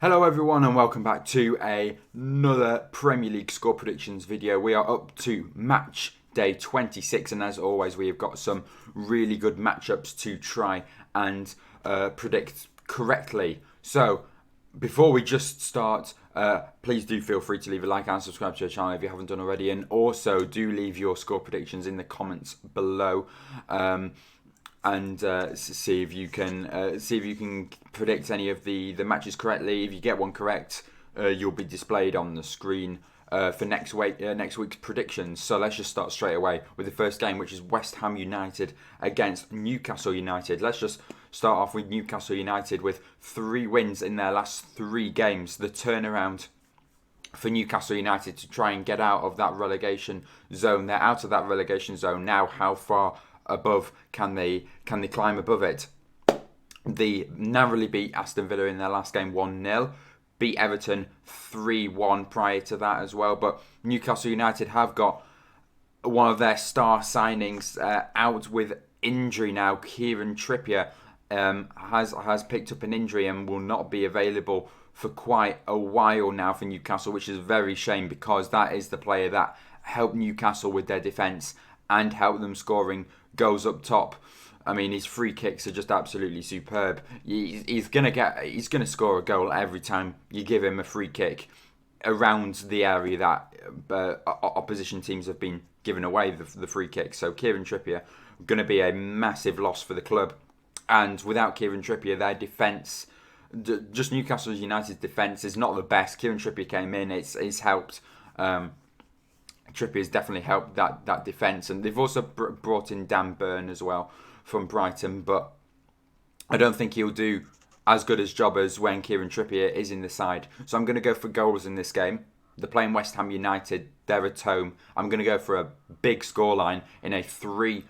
Hello everyone and welcome back to another Premier League score predictions video. We are up to match day 26 and as always we have got some really good matchups to try and predict correctly. So before we just start, please do feel free to leave a like and subscribe to the channel if you haven't done already, and also do leave your score predictions in the comments below. And see if you can predict any of the matches correctly. If you get one correct, you'll be displayed on the screen for next week's predictions. So let's just start straight away with the first game, which is West Ham United against Newcastle United. Let's just start off with Newcastle United with 3 wins in their last 3 games. The turnaround for Newcastle United to try and get out of that relegation zone. They're out of that relegation zone now. How far above can they climb above it? They narrowly beat Aston Villa in their last game 1-0, beat Everton 3-1 prior to that as well. But Newcastle United have got one of their star signings out with injury now. Kieran Trippier has picked up an injury and will not be available for quite a while now for Newcastle, which is a very shame because that is the player that helped Newcastle with their defence and helped them scoring goals up top. I mean, his free kicks are just absolutely superb. He's gonna score a goal every time you give him a free kick around the area that opposition teams have been giving away the free kicks. So Kieran Trippier going to be a massive loss for the club, and without Kieran Trippier, their defence, just Newcastle United's defence, is not the best. Kieran Trippier came in; it's helped. Trippier's definitely helped that defence, and they've also brought in Dan Burn as well from Brighton, but I don't think he'll do as good a job as when Kieran Trippier is in the side. So I'm going to go for goals in this game. They're playing West Ham United, they're at home. I'm going to go for a big scoreline in a 3-2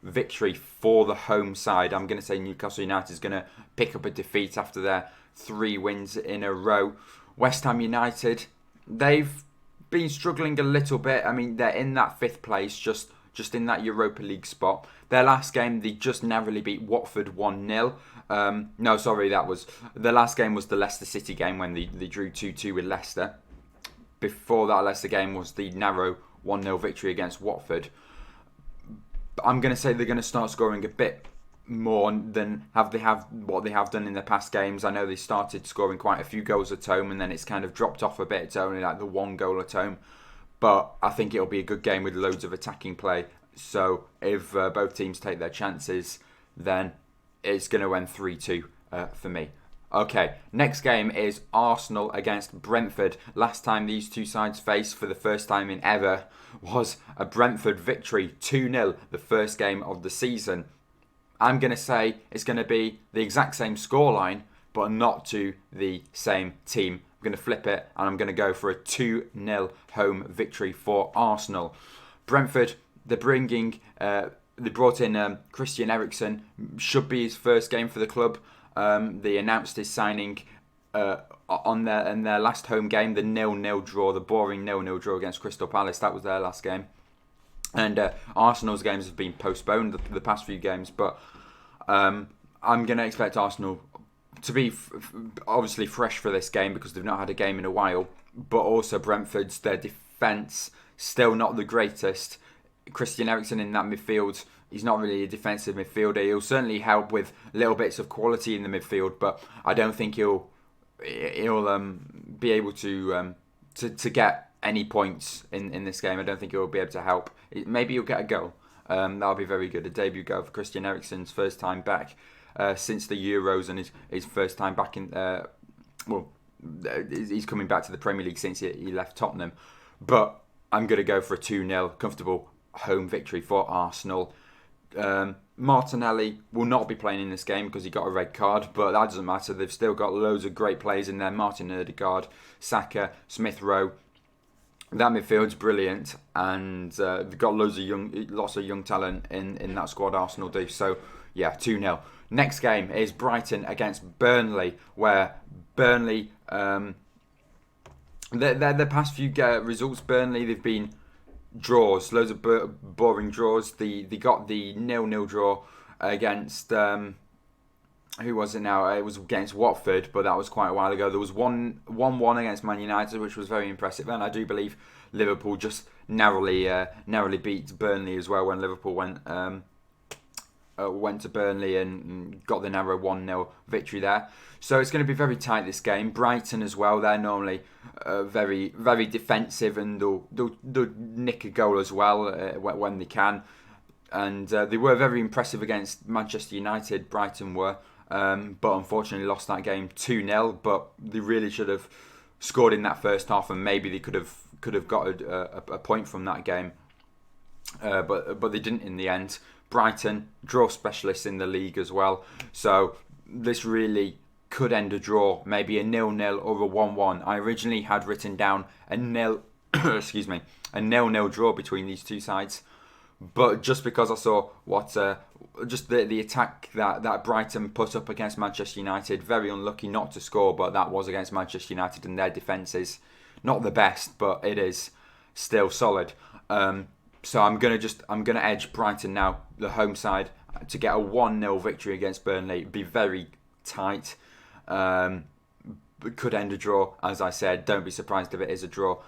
victory for the home side. I'm going to say Newcastle United is going to pick up a defeat after their 3 wins in a row. West Ham United, they've been struggling a little bit. I mean, they're in that 5th place, just in that Europa League spot. Their last game, they just narrowly beat Watford 1-0. No, sorry, the last game was the Leicester City game when they drew 2-2 with Leicester. Before that Leicester game was the narrow 1-0 victory against Watford. I'm going to say they're going to start scoring a bit more than what they have done in the past games. I know they started scoring quite a few goals at home and then it's kind of dropped off a bit. It's only like the 1 goal at home. But I think it'll be a good game with loads of attacking play. So if both teams take their chances, then it's going to end 3-2 for me. Okay, next game is Arsenal against Brentford. Last time these two sides faced for the first time in ever was a Brentford victory, 2-0, the first game of the season. I'm going to say it's going to be the exact same scoreline, but not to the same team. I'm going to flip it, and I'm going to go for a 2-0 home victory for Arsenal. Brentford, they brought in Christian Eriksen, should be his first game for the club. They announced his signing in their last home game, the 0-0 draw, the boring 0-0 draw against Crystal Palace. That was their last game. And Arsenal's games have been postponed the past few games, but I'm going to expect Arsenal to be obviously fresh for this game because they've not had a game in a while, but also Brentford's, their defence, still not the greatest. Christian Eriksen in that midfield, he's not really a defensive midfielder. He'll certainly help with little bits of quality in the midfield, but I don't think he'll be able to get any points in this game. I don't think he'll be able to help. Maybe he'll get a goal. That'll be very good. A debut goal for Christian Eriksen's first time back since the Euros, and his first time back in. He's coming back to the Premier League since he left Tottenham. But I'm going to go for a 2-0 comfortable home victory for Arsenal. Martinelli will not be playing in this game because he got a red card, but that doesn't matter. They've still got loads of great players in there. Martin Odegaard, Saka, Smith Rowe. That midfield's brilliant, and they've got lots of young talent in that squad. Arsenal do. So yeah, 2-0. Next game is Brighton against Burnley, where Burnley, their past few results, Burnley, they've been draws, loads of boring draws. They got the 0-0 draw against who was it now? It was against Watford, but that was quite a while ago. There was 1-1 against Man United, which was very impressive, and I do believe Liverpool just narrowly beat Burnley as well when Liverpool went to Burnley and got the narrow 1-0 victory there. So it's going to be very tight, this game. Brighton as well, they're normally very, very defensive, and they'll nick a goal as well when they can. And they were very impressive against Manchester United, Brighton were, but unfortunately lost that game 2-0. But they really should have scored in that first half, and maybe they could have got a point from that game. But they didn't in the end. Brighton, draw specialists in the league as well. So this really could end a draw, maybe a 0-0 or a 1-1. I originally had written down a 0-0 draw between these two sides. But just because I saw what just the attack that Brighton put up against Manchester United, very unlucky not to score, but that was against Manchester United, and their defence is not the best, but it is still solid. So I'm gonna edge Brighton now, the home side, to get a 1-0 victory against Burnley. It'd be very tight. Could end a draw, as I said. Don't be surprised if it is a draw.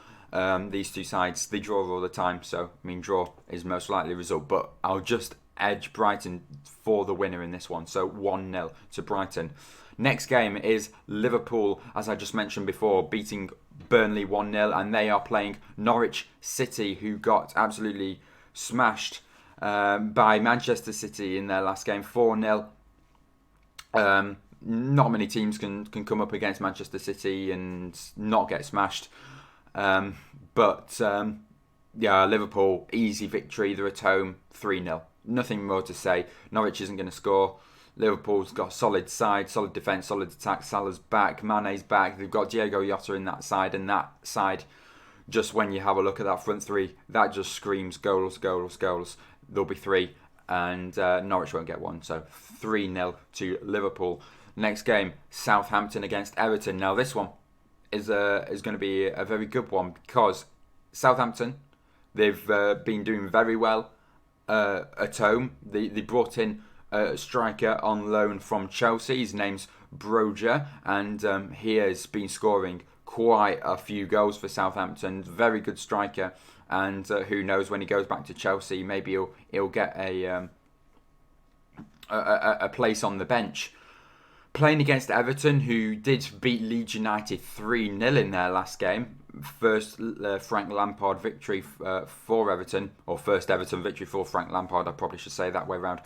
These two sides, they draw all the time, so draw is most likely the result, but I'll just edge Brighton for the winner in this one, so 1-0 to Brighton. Next game is Liverpool, as I just mentioned before, beating Burnley 1-0, and they are playing Norwich City, who got absolutely smashed by Manchester City in their last game, 4-0. Not many teams can come up against Manchester City and not get smashed. But Liverpool, easy victory. They're at home, 3-0. Nothing more to say. Norwich isn't going to score. Liverpool's got a solid side, solid defence, solid attack. Salah's back, Mane's back. They've got Diego Jota in that side, and that side, just when you have a look at that front three, that just screams goals, goals, goals. There'll be 3, and Norwich won't get 1. So 3-0 to Liverpool. Next game, Southampton against Everton. Now this one is going to be a very good one, because Southampton, they've been doing very well at home. They brought in a striker on loan from Chelsea. His name's Broja, and he has been scoring quite a few goals for Southampton. Very good striker, and who knows, when he goes back to Chelsea, maybe he'll get a place on the bench. Playing against Everton, who did beat Leeds United 3-0 in their last game. First Frank Lampard victory for Everton, or first Everton victory for Frank Lampard, I probably should say that way around.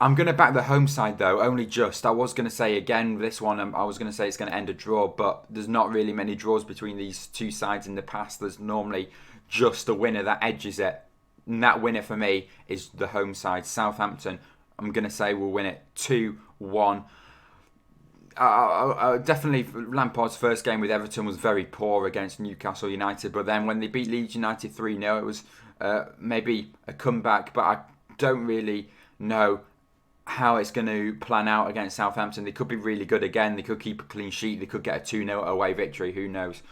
I'm going to back the home side though, only just. I was going to say again, this one, I was going to say it's going to end a draw, but there's not really many draws between these two sides in the past. There's normally just a winner that edges it. And that winner for me is the home side, Southampton. I'm going to say we'll win it 2-1. Definitely, Lampard's first game with Everton was very poor against Newcastle United, but then when they beat Leeds United 3-0, it was maybe a comeback, but I don't really know how it's going to plan out against Southampton. They could be really good again, they could keep a clean sheet, they could get a 2-0 away victory, who knows.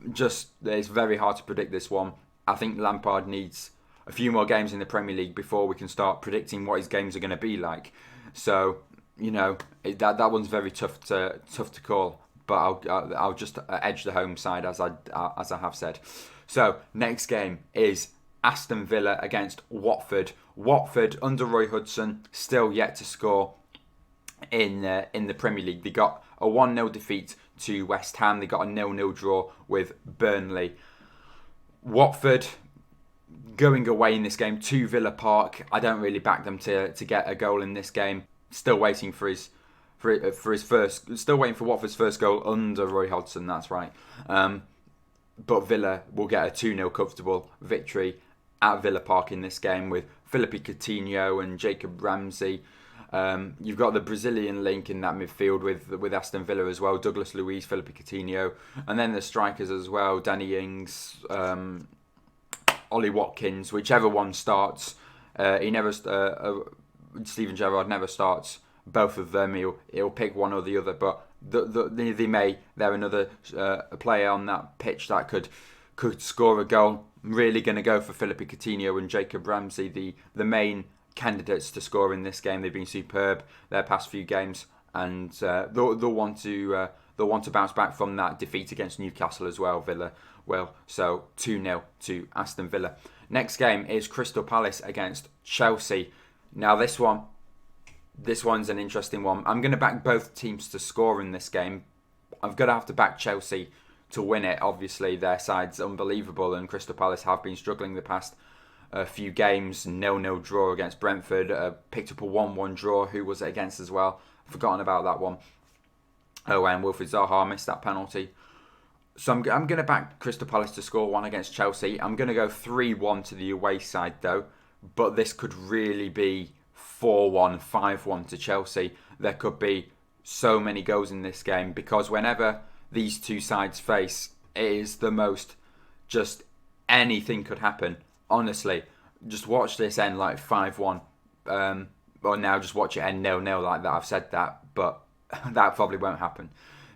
It's very hard to predict this one. I think Lampard needs a few more games in the Premier League before we can start predicting what his games are going to be like. So, that one's very tough to call, but I'll just edge the home side as I have said. So next game is Aston Villa against Watford. Watford under Roy Hodgson still yet to score in the Premier League. They got a 1-0 defeat to West Ham. They got a 0-0 draw with Burnley. Watford going away in this game to Villa Park. I don't really back them to get a goal in this game. Still waiting for his first. Still waiting for Watford's first goal under Roy Hodgson. That's right. But Villa will get a 2-0 comfortable victory at Villa Park in this game with Felipe Coutinho and Jacob Ramsey. You've got the Brazilian link in that midfield with Aston Villa as well. Douglas Luiz, Felipe Coutinho, and then the strikers as well. Danny Ings, Ollie Watkins, whichever one starts. Steven Gerrard never starts both of them. He'll pick one or the other, but they're another player on that pitch that could score a goal. I'm really going to go for Felipe Coutinho and Jacob Ramsey, the main candidates to score in this game. They've been superb their past few games, and they'll want to bounce back from that defeat against Newcastle as well. Villa will. So 2-0 to Aston Villa. Next game is Crystal Palace against Chelsea. Now this one's an interesting one. I'm going to back both teams to score in this game. I'm going to have to back Chelsea to win it. Obviously, their side's unbelievable, and Crystal Palace have been struggling the past few games. 0-0 draw against Brentford. Picked up a 1-1 draw. Who was it against as well? Forgotten about that one. Oh, and Wilfried Zaha missed that penalty. So I'm going to back Crystal Palace to score one against Chelsea. I'm going to go 3-1 to the away side, though. But this could really be 4-1, 5-1 to Chelsea. There could be so many goals in this game, because whenever these two sides face, it is the most, just anything could happen. Honestly, just watch this end like 5-1. Or now just watch it end 0-0 like that. I've said that, but that probably won't happen.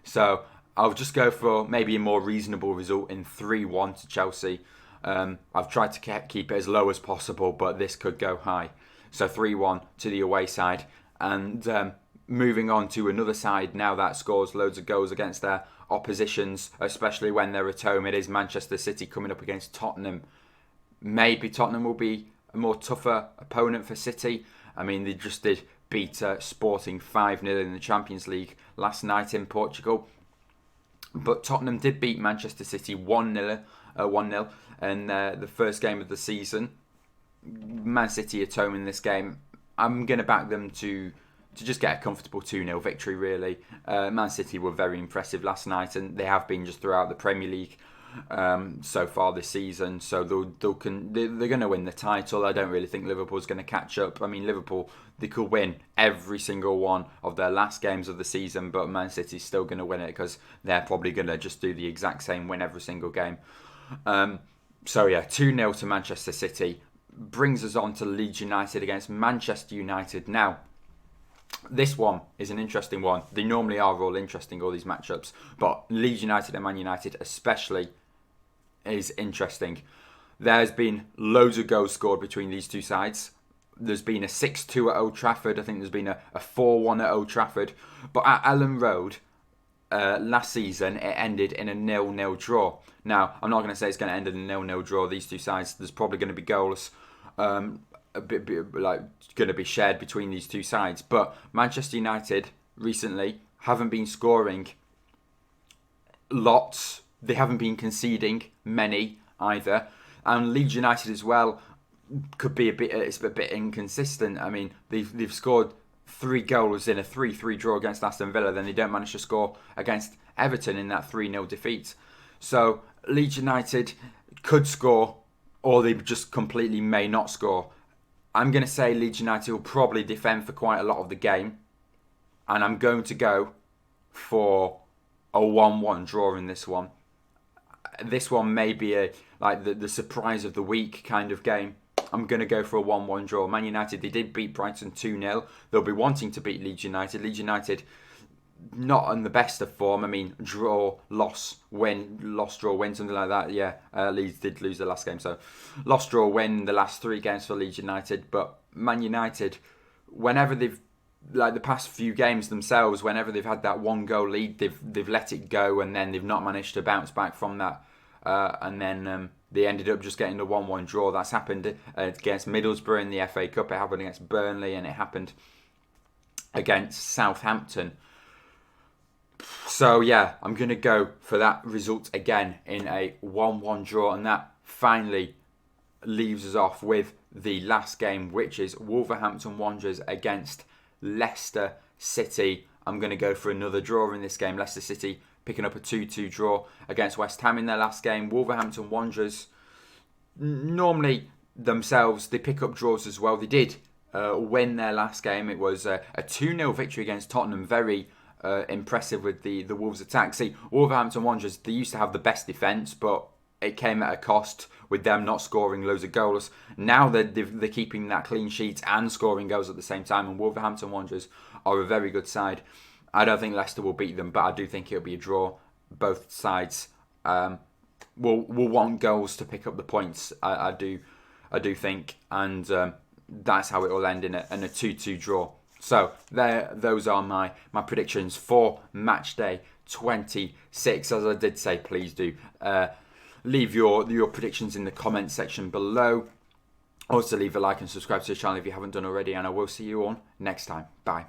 So I'll just go for maybe a more reasonable result in 3-1 to Chelsea. I've tried to keep it as low as possible, but this could go high. So 3-1 to the away side. And moving on to another side now that scores loads of goals against their oppositions, especially when they're at home. It is Manchester City coming up against Tottenham. Maybe Tottenham will be a more tougher opponent for City. I mean, they just did beat Sporting 5-0 in the Champions League last night in Portugal. But Tottenham did beat Manchester City 1-0 in the first game of the season. Man City at home in this game. I'm going to back them to just get a comfortable 2-0 victory, really. Man City were very impressive last night, and they have been just throughout the Premier League so far this season. So they're going to win the title. I don't really think Liverpool's going to catch up. I mean, Liverpool, they could win every single one of their last games of the season, but Man City's still going to win it because they're probably going to just do the exact same, win every single game. So yeah, 2-0 to Manchester City. Brings us on to Leeds United against Manchester United. Now, this one is an interesting one. They normally are all interesting, all these matchups, but Leeds United and Man United especially is interesting. There's been loads of goals scored between these two sides. There's been a 6-2 at Old Trafford. I think there's been a 4-1 at Old Trafford. But at Ellen Road, last season, it ended in a 0-0 draw. Now, I'm not going to say it's going to end in a 0-0 draw. These two sides, there's probably going to be goals a bit like going to be shared between these two sides. But Manchester United recently haven't been scoring lots. They haven't been conceding many either. And Leeds United as well could be it's a bit inconsistent. I mean, they've scored 3 goals in a 3-3 draw against Aston Villa, then they don't manage to score against Everton in that 3-0 defeat. So Leeds United could score, or they just completely may not score. I'm going to say Leeds United will probably defend for quite a lot of the game, and I'm going to go for a 1-1 draw in this one. This one may be the surprise of the week kind of game. I'm going to go for a 1-1 draw. Man United, they did beat Brighton 2-0. They'll be wanting to beat Leeds United. Leeds United, not on the best of form. I mean, draw, loss, win, loss, draw, win, something like that. Yeah, Leeds did lose the last game. So, loss, draw, win the last 3 games for Leeds United. But Man United, whenever they've, like the past few games themselves, whenever they've had that 1-goal lead, they've let it go, and then they've not managed to bounce back from that. And then they ended up just getting a 1-1 draw. That's happened against Middlesbrough in the FA Cup. It happened against Burnley, and it happened against Southampton. So yeah, I'm going to go for that result again in a 1-1 draw, and that finally leaves us off with the last game, which is Wolverhampton Wanderers against Leicester City. I'm going to go for another draw in this game. Leicester City picking up a 2-2 draw against West Ham in their last game. Wolverhampton Wanderers, normally themselves, they pick up draws as well. They did win their last game. It was a 2-0 victory against Tottenham. Very impressive with the Wolves attack. See, Wolverhampton Wanderers, they used to have the best defence, but it came at a cost with them not scoring loads of goals. Now they're keeping that clean sheet and scoring goals at the same time, and Wolverhampton Wanderers are a very good side. I don't think Leicester will beat them, but I do think it'll be a draw. Both sides will want goals to pick up the points. I do think, and that's how it will end in a 2-2 draw. So those are my predictions for match day 26. As I did say, please do leave your predictions in the comment section below. Also leave a like and subscribe to the channel if you haven't done already, and I will see you all next time. Bye.